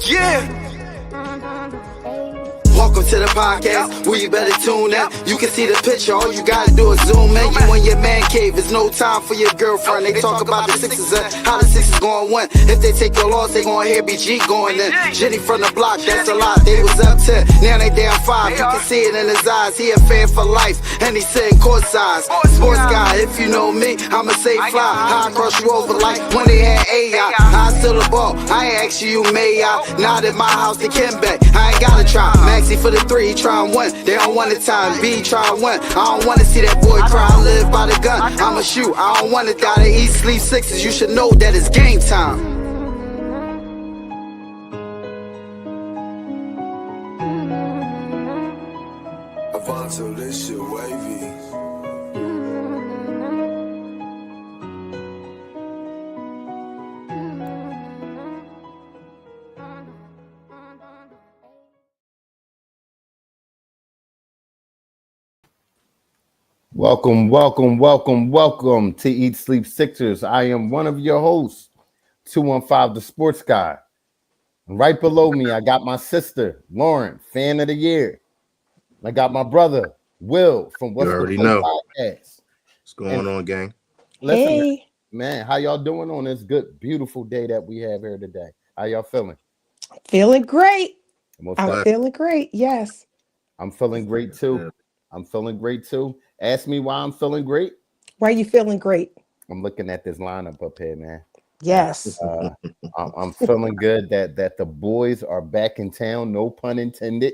Yeah. Welcome to the podcast, where you better tune in. You can see the picture, all you gotta do is zoom in. You in your man cave, it's no time for your girlfriend. They talk about the Sixers and how the Sixers gonna win. If they take your loss, they gonna hear BG going in. Jenny from the block, that's a lot. They was up 10, now they down 5. You can see it in his eyes, he a fan for life, and he sitting courtside. Sports guy, if you know me, I'ma say fly. How I cross you over like when they had AI. I still the ball, I ain't ask you, may I? Not at my house, they can back. I ain't gotta try. Maxie for the 3, he try and win. They don't want the time, B try and win. I don't wanna see that boy cry, I live by the gun. I'ma shoot, I don't wanna die to eat, sleep Sixes. You should know that it's game time. Avanto, this shit wavy. Welcome to Eat Sleep Sixers. I am one of your hosts, 215 the Sports Guy. And right below me, I got my sister, Lauren, Fan of the Year. I got my brother, Will, from What's You the already Play know. Podcast. What's going on, gang? Listen, Hey, man, how y'all doing on this good, beautiful day that we have here today? How y'all feeling? feeling great. Most I'm definitely. feeling great. Yes. I'm feeling great too. I'm feeling great too. Ask me why I'm feeling great. Why are you feeling great? I'm looking at this lineup up here, man. Yes. I'm feeling good that the boys are back in town, no pun intended,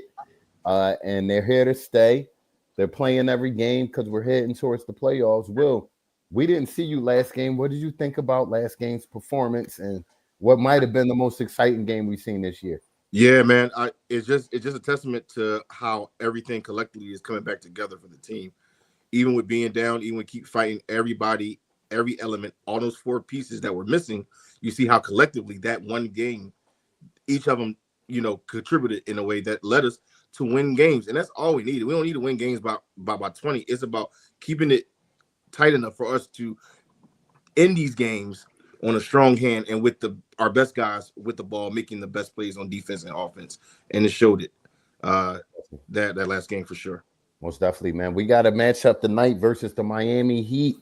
and they're here to stay. They're playing every game because we're heading towards the playoffs. Will, we didn't see you last game. What did you think about last game's performance and what might have been the most exciting game we've seen this year? Yeah, man. It's just a testament to how everything collectively is coming back together for the team. Even with being down, even with keep fighting everybody, every element, all those 4 pieces that were missing, you see how collectively that one game, each of them, contributed in a way that led us to win games. And that's all we needed. We don't need to win games by 20. It's about keeping it tight enough for us to end these games on a strong hand and with our best guys with the ball, making the best plays on defense and offense. And it showed it that last game for sure. Most definitely, man. We got a matchup tonight versus the Miami Heat.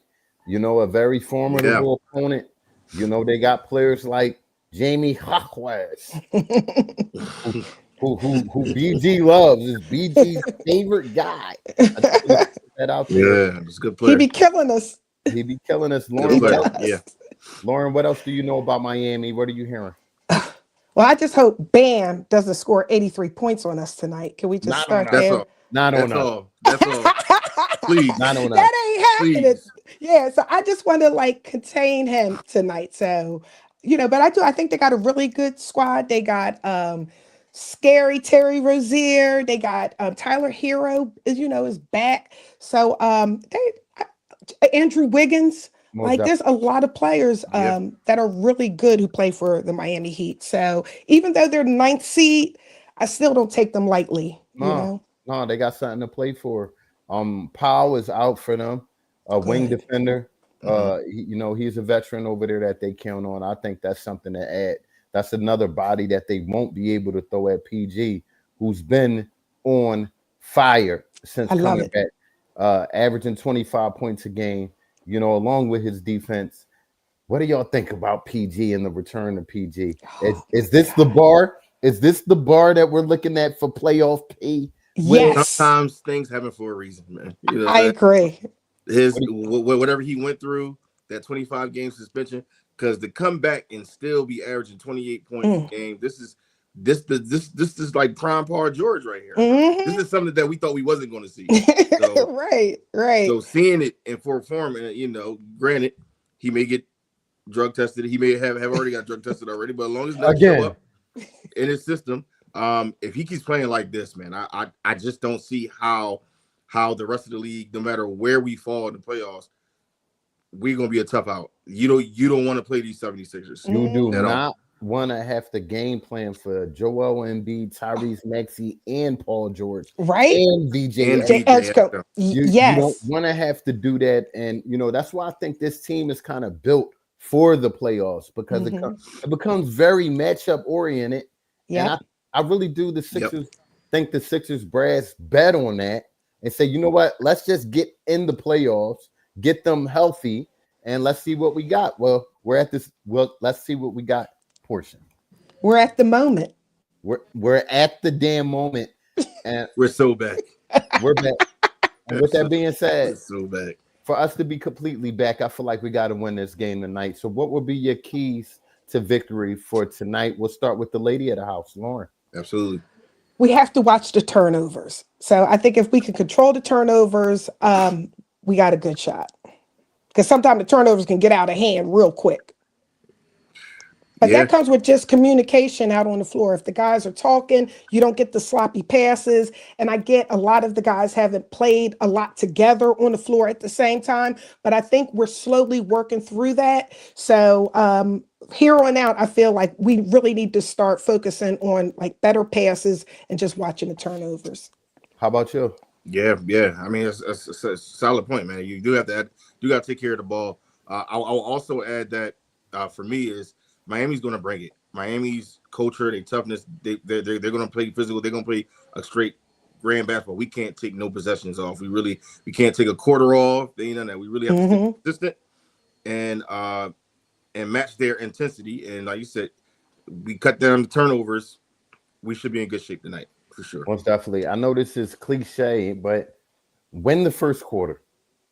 A very formidable opponent. They got players like Jamie Hawkins, who BG loves. Is BG's favorite guy. That out there. Yeah, it's a good player. He be killing us. He be killing us. Lauren, what else do you know about Miami? What are you hearing? Well, I just hope Bam doesn't score 83 points on us tonight. Can we just start there? That's all. Please. That ain't happening. Please. Yeah, so I just want to contain him tonight. So, but I think they got a really good squad. They got Scary Terry Rozier. They got Tyler Hero, is back. So Andrew Wiggins. There's a lot of players that are really good who play for the Miami Heat. So even though they're 9th seed, I still don't take them lightly. No, they got something to play for. Powell is out for them, a wing defender. He's a veteran over there that they count on. I think that's something to add. That's another body that they won't be able to throw at PG, who's been on fire since coming back, averaging 25 points a game. Along with his defense. What do y'all think about PG and the return of PG? Is this the bar? Is this the bar that we're looking at for playoff P? Yes. Sometimes things happen for a reason, man. I agree. Whatever he went through, that 25 game suspension, because to come back and still be averaging 28 points a game, this is like prime Paul George right here. Mm-hmm. This is something that we thought we wasn't going to see. So, right. So seeing it in full form, and granted, he may get drug tested. He may have already got drug tested already, but as long as it doesn't show up in his system, if he keeps playing like this, man, I just don't see how the rest of the league, no matter where we fall in the playoffs, we're gonna be a tough out. You don't want to play these 76ers. You do not want to have the game plan for Joel Embiid, Tyrese Maxey, and Paul George, right? And VJ. You don't want to have to do that, and that's why I think this team is kind of built for the playoffs because it becomes very matchup oriented, And Yep. I really do think the Sixers brass bet on that and say, you know what, let's just get in the playoffs, get them healthy, and let's see what we got. Well, let's see what we got portion. We're at the moment. We're at the damn moment, and We're so back. we're back. And with that being We're said, so back. for us to be completely back, I feel like we got to win this game tonight. So, what would be your keys to victory for tonight? We'll start with the lady of the house, Lauren. Absolutely. We have to watch the turnovers. So I think if we can control the turnovers, we got a good shot. Because sometimes the turnovers can get out of hand real quick. But Yeah. that comes with just communication out on the floor. If the guys are talking, you don't get the sloppy passes. And I get a lot of the guys haven't played a lot together on the floor at the same time. But I think we're slowly working through that. So here on out, I feel like we really need to start focusing on like better passes and just watching the turnovers. How about you? Yeah. I mean, it's a solid point, man. You do have to take care of the ball. I'll also add that for me is Miami's going to bring it. Miami's culture, their toughness, they're going to play physical. They're going to play a straight grand basketball. We can't take no possessions off. We can't take a quarter off. They ain't none of that. We really have to stay consistent and match their intensity. And like you said, we cut down the turnovers. We should be in good shape tonight for sure. Most definitely. I know this is cliche, but win the first quarter.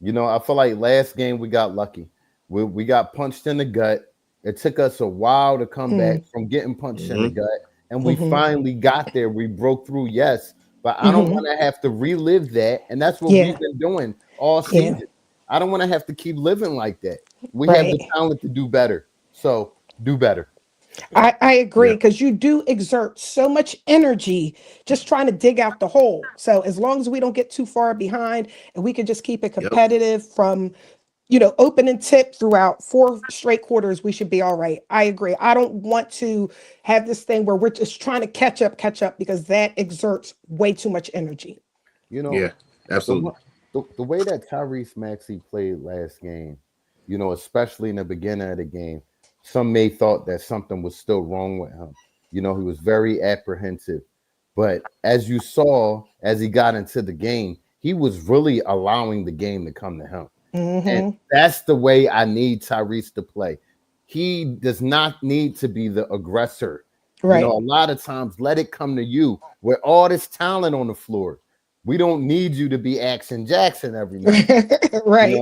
You know, I feel like last game we got lucky. We got punched in the gut. It took us a while to come back from getting punched in the gut, and we finally got there. We broke through, yes, but I don't want to have to relive that, and that's what we've been doing all season. I don't want to have to keep living like that. We have the talent to do better, so do better. I agree because you do exert so much energy just trying to dig out the hole. So as long as we don't get too far behind and we can just keep it competitive from open and tip throughout 4 straight quarters, we should be all right. I agree. I don't want to have this thing where we're just trying to catch up because that exerts way too much energy. Yeah, absolutely. The way that Tyrese Maxey played last game, especially in the beginning of the game, some may thought that something was still wrong with him. He was very apprehensive. But as you saw, as he got into the game, he was really allowing the game to come to him. And that's the way I need Tyrese to play. He does not need to be the aggressor. Right. A lot of times, let it come to you. With all this talent on the floor, we don't need you to be Action Jackson every night. Right.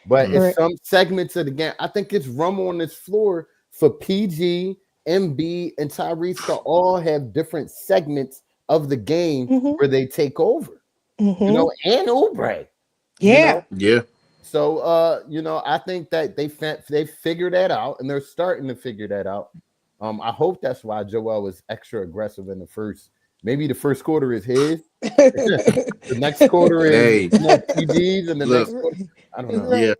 But it's some segments of the game. I think it's room on this floor for PG, MB, and Tyrese to all have different segments of the game where they take over. And Oubre. Yeah. Yeah. So, I think that they figured that out, and they're starting to figure that out. I hope that's why Joel was extra aggressive in the first. Maybe the first quarter is his. The next quarter is PG's, and the next quarter, I don't know.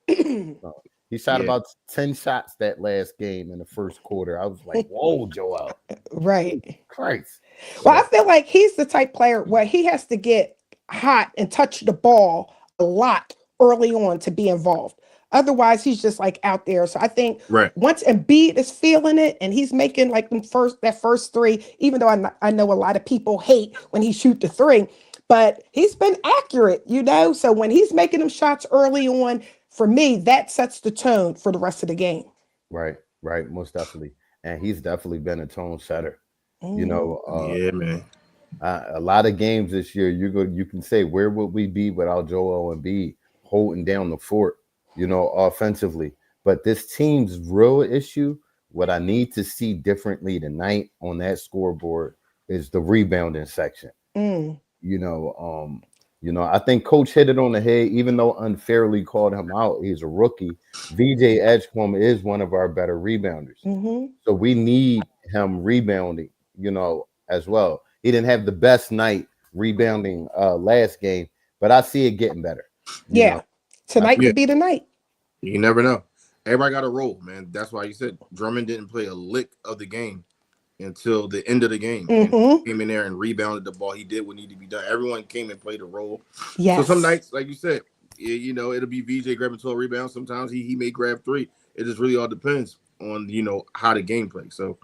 Yeah. He shot about 10 shots that last game in the first quarter. I was like, whoa, Joel. Right. Christ. Well, I feel like he's the type player where he has to get hot and touch the ball a lot early on to be involved. Otherwise, he's just like out there. So I think once Embiid is feeling it and he's making like that first three, even though I know a lot of people hate when he shoot the three, but he's been accurate, So when he's making them shots early on, for me, that sets the tone for the rest of the game. Right, most definitely. And he's definitely been a tone setter. Yeah, man. A lot of games this year, you can say, where would we be without Joel Embiid holding down the fort, offensively? But this team's real issue, what I need to see differently tonight on that scoreboard is the rebounding section. I think Coach hit it on the head, even though unfairly called him out. He's a rookie. VJ Edgecombe is one of our better rebounders. So we need him rebounding, as well. He didn't have the best night rebounding last game, but I see it getting better. Tonight could be the night. You never know. Everybody got a role, man. That's why you said Drummond didn't play a lick of the game until the end of the game. And came in there and rebounded the ball. He did what needed to be done. Everyone came and played a role. Yes. So some nights, like you said, it'll be VJ grabbing 12 rebounds. Sometimes he may grab 3. It just really all depends on, how the game plays. So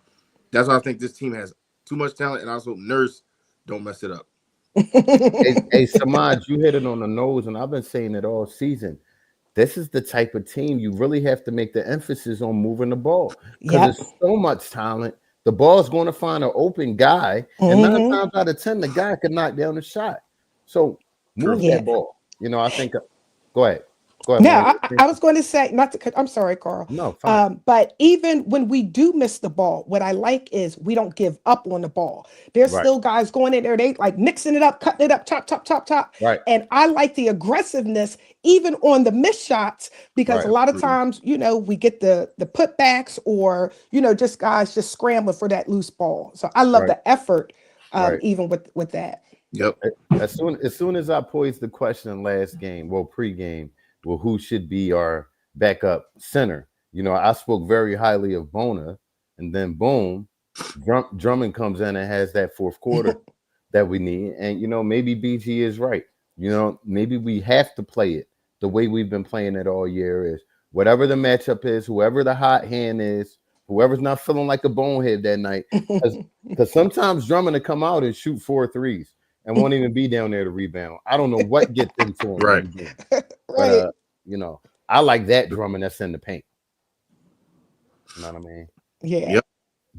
that's why I think this team has too much talent, and I also hope Nurse don't mess it up. Hey, Samaj, you hit it on the nose, and I've been saying it all season. This is the type of team you really have to make the emphasis on moving the ball because Yep. there's so much talent. The ball's going to find an open guy, and 9 times out of 10, the guy can knock down the shot. So True. move Yeah. that ball. I think. Go ahead. Go ahead, No, Maria. I was going to say, not to cut, I'm sorry, Carl. No, fine. But even when we do miss the ball, what I like is we don't give up on the ball. There's Right. still guys going in there, they like mixing it up, cutting it up, chop, chop, chop, chop. Right. And I like the aggressiveness even on the missed shots because a Right. lot of times, we get the putbacks or, just guys just scrambling for that loose ball. So I love Right. the effort, Right. even with that. Yep. As soon as I posed the question last game, well, pregame, well, who should be our backup center? I spoke very highly of Bona, and then boom, Drummond comes in and has that fourth quarter that we need. And maybe BG is right. Maybe we have to play it the way we've been playing it all year. Is whatever the matchup is, whoever the hot hand is, whoever's not feeling like a bonehead that night. Because sometimes Drummond will come out and shoot 4 threes and won't even be down there to rebound. I don't know what gets into him Right. in the game. Right. But I like that Drummond that's in the paint. You know what I mean? Yeah. Yep.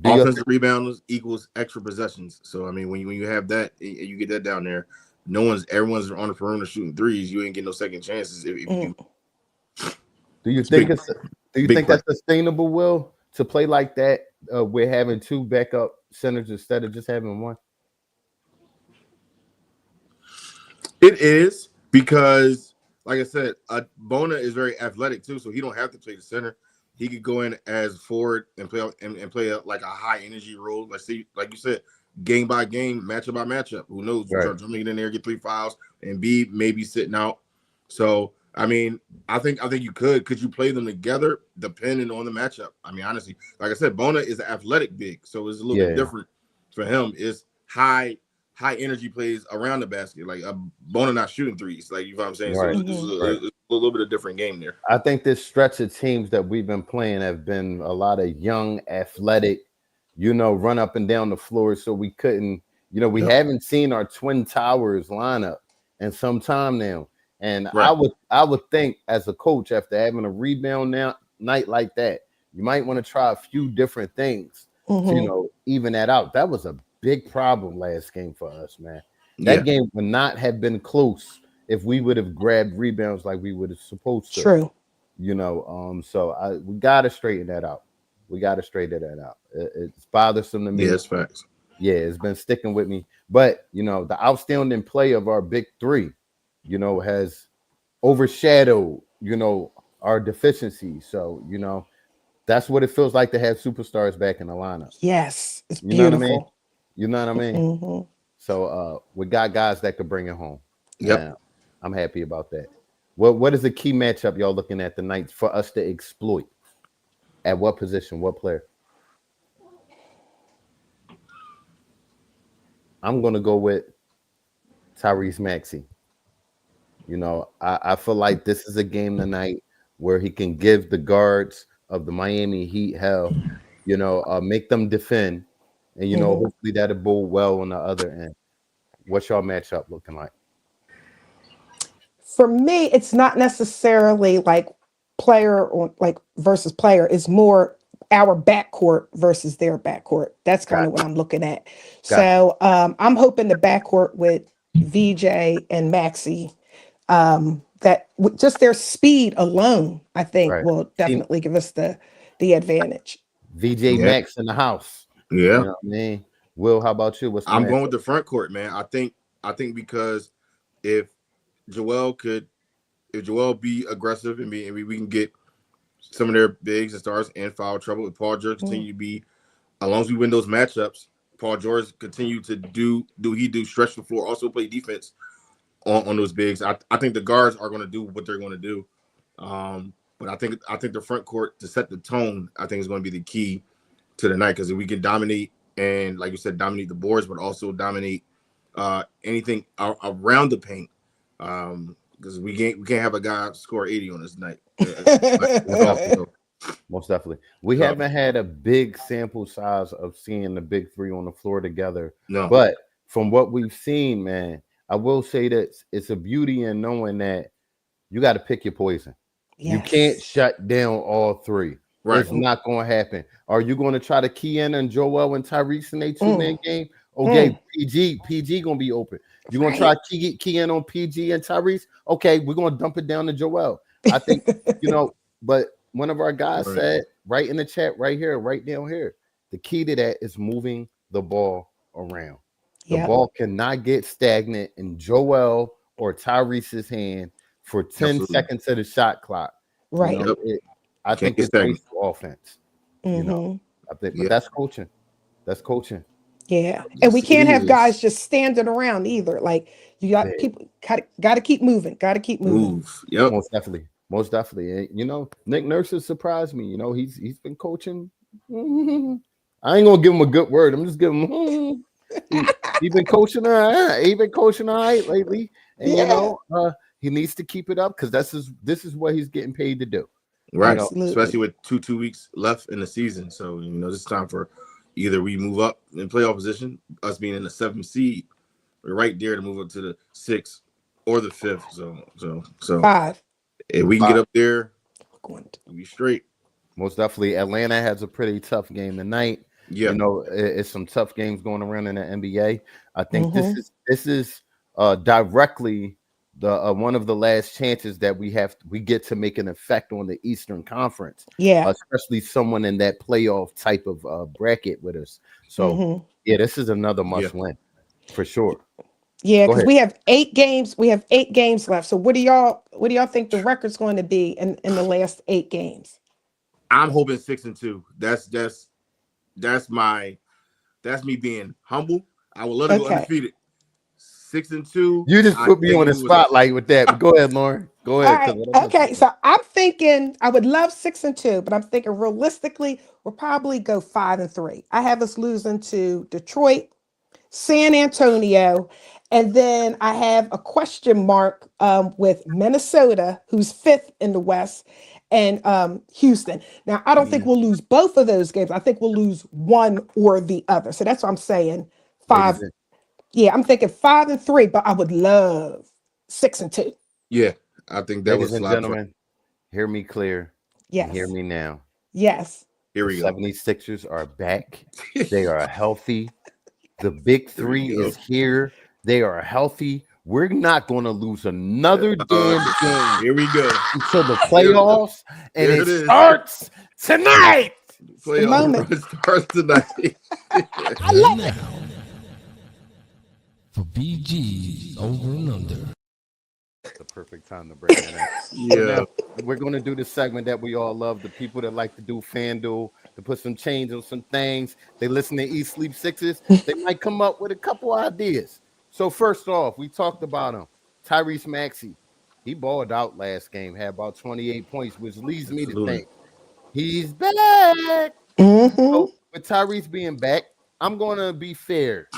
Do you Offensive rebounds equals extra possessions. So I mean, when you have that, you get that down there. Everyone's on the perimeter shooting threes. You ain't getting no second chances if you. do you It's think big- it's do you big think that's sustainable, Will, to play like that? We're having 2 backup centers instead of just having one. It is because, like I said, Bona is very athletic too, so he don't have to play the center. He could go in as forward and play like a high energy role. Let's see, like you said, game by game, matchup by matchup. Who knows? Right. Drummond in there, get 3 fouls, and B maybe sitting out. So I mean, I think you could you play them together depending on the matchup. I mean, honestly, like I said, Bona is an athletic big, so it's a little bit different for him. It's high energy plays around the basket, like Bona not shooting threes, like you know what I'm saying. Right. So it's a little bit of different game there. I think this stretch of teams that we've been playing have been a lot of young, athletic, run up and down the floor. So we couldn't, we haven't seen our Twin Towers lineup in some time now. And Right. I would think as a coach, after having a rebound night like that, you might want to try a few different things to, even that out. That was a big problem last game for us, man. That game would not have been close if we would have grabbed rebounds like we would have supposed to. True. So we gotta straighten that out. It's bothersome to me. Yeah, it's facts. Yeah, it's been sticking with me. But the outstanding play of our big 3, has overshadowed, our deficiencies. So, that's what it feels like to have superstars back in the lineup. Yes. It's You know what I beautiful. mean? You know what I mean? So we got guys that could bring it home. Yep. And I'm happy about that. What is the key matchup y'all looking at tonight for us to exploit? At what position? What player? I'm gonna go with Tyrese Maxey. I feel like this is a game tonight where he can give the guards of the Miami Heat hell, make them defend, and hopefully that'll bode well on the other end. What's your matchup looking like? For me, it's not necessarily like player or like versus player. It's more our backcourt versus their backcourt. That's kind of what I'm looking at. So I'm hoping the backcourt with VJ and Maxi, that just their speed alone, I think will definitely give us the advantage. VJ Max in the house. Yeah. You know what I mean? Will, how about you? I'm going with the front court, man. I think because if Joel be aggressive and we can get some of their bigs and stars in foul trouble, if Paul George continue to be, as long as we win those matchups, Paul George continue to do stretch the floor, also play defense on those bigs. I think the guards are going to do what they're going to do. But I think the front court to set the tone, I think is going to be the key to the night, because if we can dominate and, like you said, dominate the boards, but also dominate anything around the paint, because we can't have a guy score 80 on us tonight. Most definitely. We So, haven't had a big sample size of seeing the big three on the floor together. no, But from what we've seen, man, I will say that it's a beauty in knowing that you got to pick your poison. You can't Yes. shut down all three. right. It's not going to happen. Are you going to try to key in on Joel and Tyrese in a Mm, two-man game? Okay, mm, PG going to be open. You're going to try right. key in on PG and Tyrese? Okay, we're going to dump it down to Joel. I think, but one of our guys Right. said right in the chat right here, right down here, the key to that is moving the ball around. The Yep. ball cannot get stagnant in Joel or Tyrese's hand for 10 Absolutely. seconds of the shot clock. Right. Yep. I Can't think get it's stagnant. wasteful offense. You know, Hmm. I think, but Yeah. that's coaching. That's coaching. Yeah. And we Yes, it can't have is. guys just standing around either. Like you got Big. people got to keep moving. Got to keep moving. Move. Yep. Most definitely. Most definitely. And, Nick Nurse has surprised me. He's been coaching. I ain't gonna give him a good word. I'm just giving him. He been coaching all right. He been coaching all right lately, and Yeah. he needs to keep it up because this is what he's getting paid to do. You Right. know, Especially Absolutely. with two weeks left in the season. So, this is time for either we move up in playoff position, us being in the 7th seed, we're right there to move up to the 6th or the 5th. So Five. if we can get Five. up there, Going to- we'll be straight. Most definitely. Atlanta has a pretty tough game tonight. Yeah. It's some tough games going around in the NBA. I think Mhm. this is directly the one of the last chances that we get to make an effect on the Eastern Conference, Yeah. especially someone in that playoff type of bracket with us. So Mhm. yeah, this is another Yeah. must win for sure. Yeah, Go because ahead. we have 8 games. We have 8 games left. So what do y'all think the record's going to be in the last 8 games? I'm hoping 6-2. That's me being humble. I would love to go Okay. undefeated. 6-2. You just I put me take on it the moving up. spotlight with that. But go ahead, Lauren. Go All ahead, right. because I don't know. Okay. So I'm thinking I would love 6-2, but I'm thinking realistically, we'll probably go 5-3. I have us losing to Detroit, San Antonio, and then I have a question mark with Minnesota, who's fifth in the West, and Houston. Now, I don't think Mhm. we'll lose both of those games. I think we'll lose one or the other. So that's what I'm saying. Ladies Five. Yeah, I'm thinking 5-3, but I would love 6-2. Yeah, I think that Ladies was and slide for. gentlemen, hear me clear and hear Yes. me now. Yes. Here The we go. 76ers are back. They are healthy. The big Here we three go. is here. They are healthy. We're not going to lose another damn game Here we go. until the There we go. playoffs, and There it it is. starts tonight. It's the Playoff moment. run starts tonight. I love it. For BG's over and under. The perfect time to bring that up. So Yeah. now we're going to do the segment that we all love. The people that like to do FanDuel, to put some change on some things. They listen to Eat Sleep Sixes. They might come up with a couple ideas. So first off, we talked about him. Tyrese Maxey. He balled out last game, had about 28 points, which leads me to Absolutely. think he's back. Hmm. So with Tyrese being back, I'm going to be fair.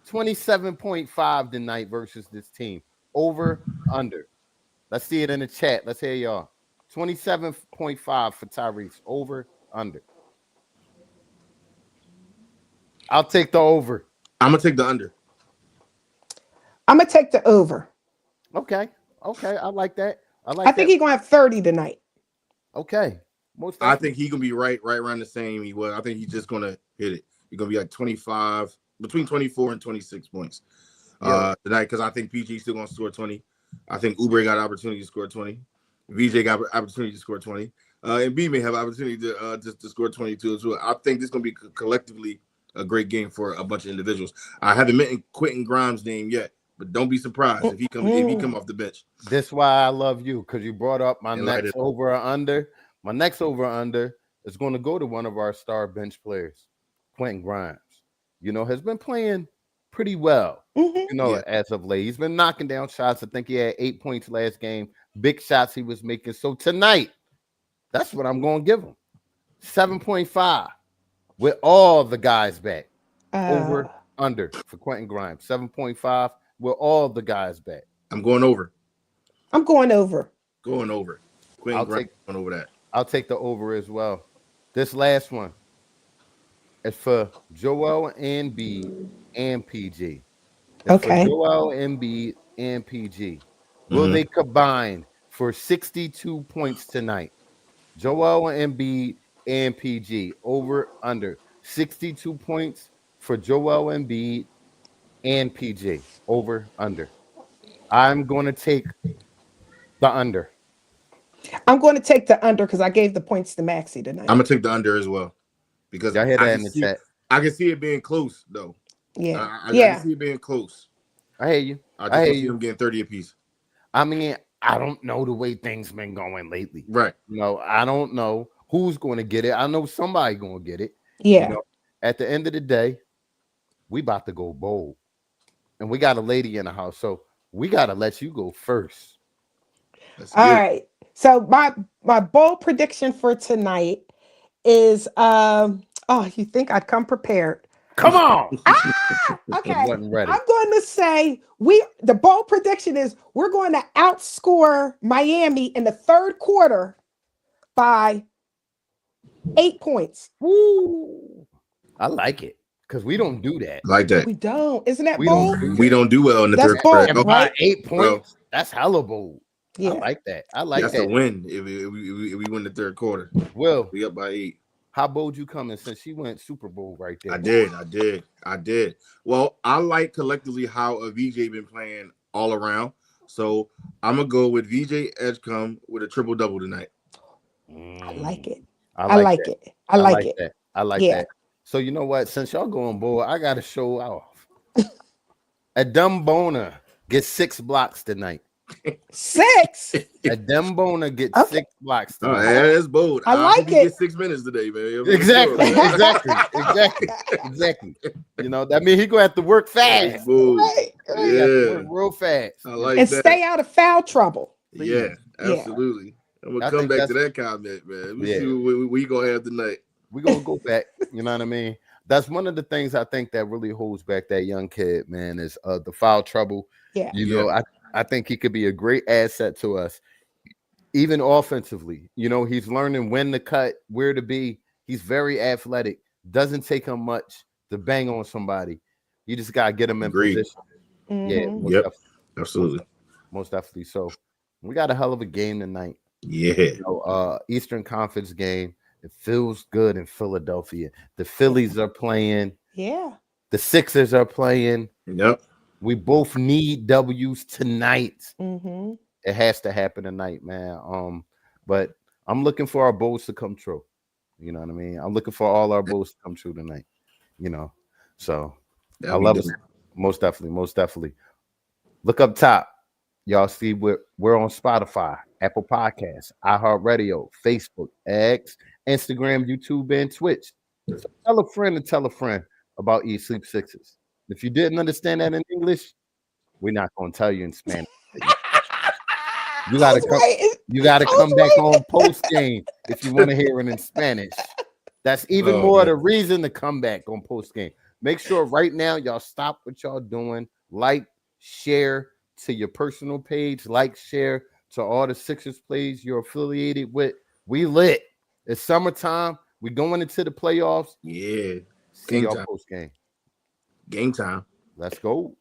27.5 tonight versus this team. Over, under. Let's see it in the chat. Let's hear y'all. 27.5 for Tyrese. Over, under. I'll take the over. I'm gonna take the under. I'm gonna take the over. Okay. Okay. I like that. I I like think that. he's gonna have 30 tonight. Okay. Most I definitely. think he's gonna be right around the same he was. I think he's just gonna hit it. He's gonna be like 25, between 24 and 26 points tonight, because I think PG still gonna score 20. I think Uber got opportunity to score 20. VJ got opportunity to score 20. And B may have opportunity to just to score 22 as well. I think this is gonna be collectively a great game for a bunch of individuals. I haven't mentioned Quentin Grimes' name yet, but don't be surprised if he come off the bench This why I love you, because you brought up my and light next it. over or under. My next over or under is going to go to one of our star bench players, Quentin Grimes. Has been playing pretty well, Hmm. Yeah, as of late. He's been knocking down shots. I think he had 8 points last game. Big shots he was making. So tonight, that's what I'm going to give him. 7.5 with all the guys back. Uh, Over, under for Quentin Grimes. 7.5 with all the guys back. I'm going over. I'm going over. Going over. Quentin I'll Grimes take going over that. I'll take the over as well. This last one is for Joel Embiid and PG. It's for Okay. Joel Embiid and PG. Will Mhm. they combine for 62 points tonight? Joel Embiid and PG over under 62 points for Joel Embiid and PG over under. I'm going to take the under. I'm going to take the under because I gave the points to Maxie tonight. I'm gonna take the under as well because Y'all hear that in the chat? I can see it being close though. Yeah. I can Yeah. see it being close. I hear you. I I just hear don't see you. them getting 30 apiece. I mean, I don't know the way things been going lately. Right. You know, I don't know who's going to get it. I know somebody going to get it. Yeah. You know, at the end of the day, we about to go bold, and we got a lady in the house, so we got to let you go first. Let's All get it. right. So my bold prediction for tonight is oh, you think I'd come prepared. Come on. Okay. Wasn't ready. I'm going to say the bold prediction is we're going to outscore Miami in the third quarter by 8 points. Woo. I like it because we don't do that. Like that. We don't. Isn't that We bold? don't do We that. don't do well in the That's third bold, quarter. And by right? 8 points, Well, that's hella bold. Yeah. I like that. I like that's that. a win if we win the third quarter. Will, We up by 8. how bold you coming since she went Super Bowl right there? I did. Well, I like collectively how a VJ been playing all around. So I'm gonna go with VJ Edgecombe with a triple double tonight. I like it. I like that. it. I like it. that. I like Yeah. that. So you know what? Since y'all going bold, I gotta show off. A dumb boner gets 6 blocks tonight. 6. A dumb boner gets Okay. 6 blocks Oh, tonight. yeah, that's bold. I like hope he it. gets 6 minutes today, man. Exactly, Sure. exactly. You know, that means he gonna have to work That's fast. bold. Right. He have to Yeah, work real fast. I like And that. stay out of foul trouble. Yeah, Yeah. absolutely. I'm I gonna come think back to that's- that comment, man. Let me Yeah. see what we gonna have tonight. We're gonna go back. You know what I mean? That's one of the things I think that really holds back that young kid, man, is the foul trouble. Yeah. You know, I think he could be a great asset to us, even offensively. You know, he's learning when to cut, where to be. He's very athletic. Doesn't take him much to bang on somebody. You just gotta get him in Agreed. position. Yeah, Mhm. most Yep. definitely. Absolutely. Most definitely. So we got a hell of a game tonight. Yeah. You know, Eastern Conference game. It feels good in Philadelphia. The Phillies are playing. Yeah. The Sixers are playing. Yep. We both need W's tonight. Mm-hmm. It has to happen tonight, man. But I'm looking for our bowls to come true. You know what I mean? I'm looking for all our bowls to come true tonight. You know, so That'll I be love dope. it. Most definitely. Look up top. Y'all see we're on Spotify, Apple Podcasts, iHeartRadio, Facebook, X, Instagram, YouTube, and Twitch. So tell a friend about Eat Sleep Sixes. If you didn't understand that in English, we're not going to tell you in Spanish. You got to come. You got to come back on post game if you want to hear it in Spanish. That's even more the reason to come back on post game. Make sure right now y'all stop what y'all doing. Like, share to your personal page. Like, share to all the Sixers plays you're affiliated with. We lit. It's summertime. We going into the playoffs. Yeah. See Game y'all time. post game. Game time. Let's go.